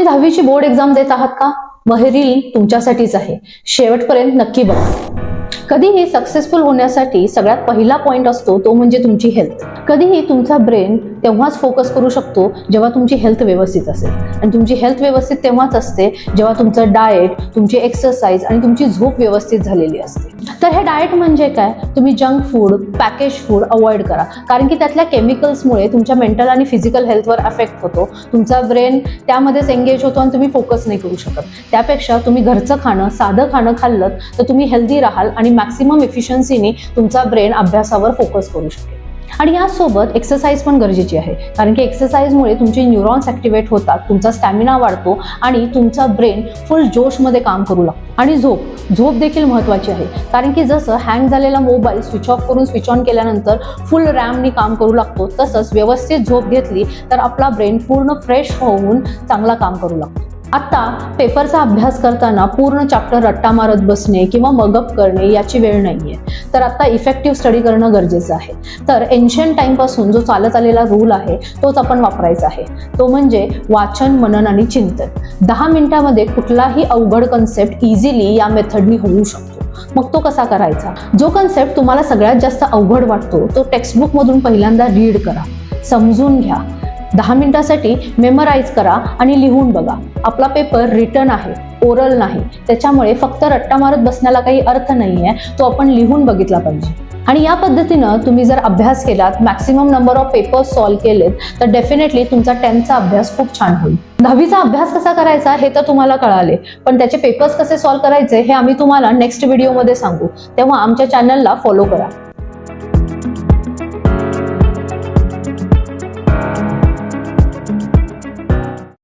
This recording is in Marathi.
तुम्ही 10वीची बोर्ड एक्झाम देत आहात का? मग हे रील तुमच्यासाठीच आहे. शेवटपर्यंत नक्की बघा. कधीही सक्सेसफुल होण्यासाठी सगळ्यात पहिला पॉइंट असतो तो म्हणजे तुमची हेल्थ. कधीही तुमचा ब्रेन तेव्हाच फोकस करू शकतो जेव्हा तुमची हेल्थ व्यवस्थित असेल, आणि तुमची हेल्थ व्यवस्थित तेव्हाच असते जेव्हा तुमचं डाएट, तुमची एक्सरसाइज आणि तुमची झोप व्यवस्थित झालेली असते. तर हे डाएट म्हणजे काय? तुम्ही junk food, package food avoid करा, कारण की त्यातल्या केमिकल्समुळे तुमच्या मेंटल आणि फिजिकल हेल्थवर अफेक्ट होतो. तुमचा ब्रेन त्यामध्येच एंगेज होतो आणि तुम्ही फोकस नाही करू शकत. त्यापेक्षा तुम्ही घरचं खाणं, साधं खाणं खाल्लं तर तुम्ही हेल्दी राहाल आणि मॅक्सिमम एफिशियन्सीने तुमचा ब्रेन अभ्यासावर फोकस करू शकेल. आणि यासोबत एक्सरसाइज पण गरजेची आहे, कारण की एक्सरसाइजमुळे तुमचे न्यूरॉन्स ॲक्टिवेट होतात, तुमचा स्टॅमिना वाढतो आणि तुमचा ब्रेन फुल जोशमध्ये काम करू लागतो. आणि झोप देखील महत्त्वाची आहे, कारण की जसं हँग झालेला मोबाईल स्विच ऑफ करून स्विच ऑन केल्यानंतर फुल रॅमनी काम करू लागतो, तसंच व्यवस्थित झोप घेतली तर आपला ब्रेन पूर्ण फ्रेश होऊन चांगला काम करू लागतो. आता पेपरचा अभ्यास करताना पूर्ण चॅप्टर रट्टा मारत बसणे किंवा मगअप करणे याची वेळ नाहीये. तर आता इफेक्टिव्ह स्टडी करणं गरजेचं आहे. तर एन्शियंट टाइमपासून जो चालत आलेला रूल आहे तोच आपण वापरायचा आहे. तो म्हणजे वाचन, मनन आणि चिंतन. 10 मिनिटांमध्ये कुठलाही अवघड कन्सेप्ट इझिली या मेथडनी होऊ शकतो. मग तो कसा करायचा? जो कन्सेप्ट तुम्हाला सगळ्यात जास्त अवघड वाटतो तो टेक्स्टबुक मधून पहिल्यांदा रीड करा, समजून घ्या. 10 मिनिटांसाठी मेमराईज करा आणि लिहून बघा. आपला पेपर रिटन आहे, ओरल नाही. त्याच्यामुळे फक्त रट्टा मारत बसण्याला काही अर्थ नाहीये, तो आपण लिहून बघितला पाहिजे. आणि या पद्धतीनं तुम्ही जर अभ्यास केलात, maximum number of papers solve केलेत, तर डेफिनेटली तुमचा 10चा अभ्यास खूप छान होईल. 10वीचा अभ्यास कसा करायचा हे तर तुम्हाला कळाले, पण त्याचे पेपर्स कसे सॉल्व्ह करायचे हे आम्ही तुम्हाला नेक्स्ट व्हिडिओमध्ये सांगू. तेव्हा आमच्या चॅनलला फॉलो करा.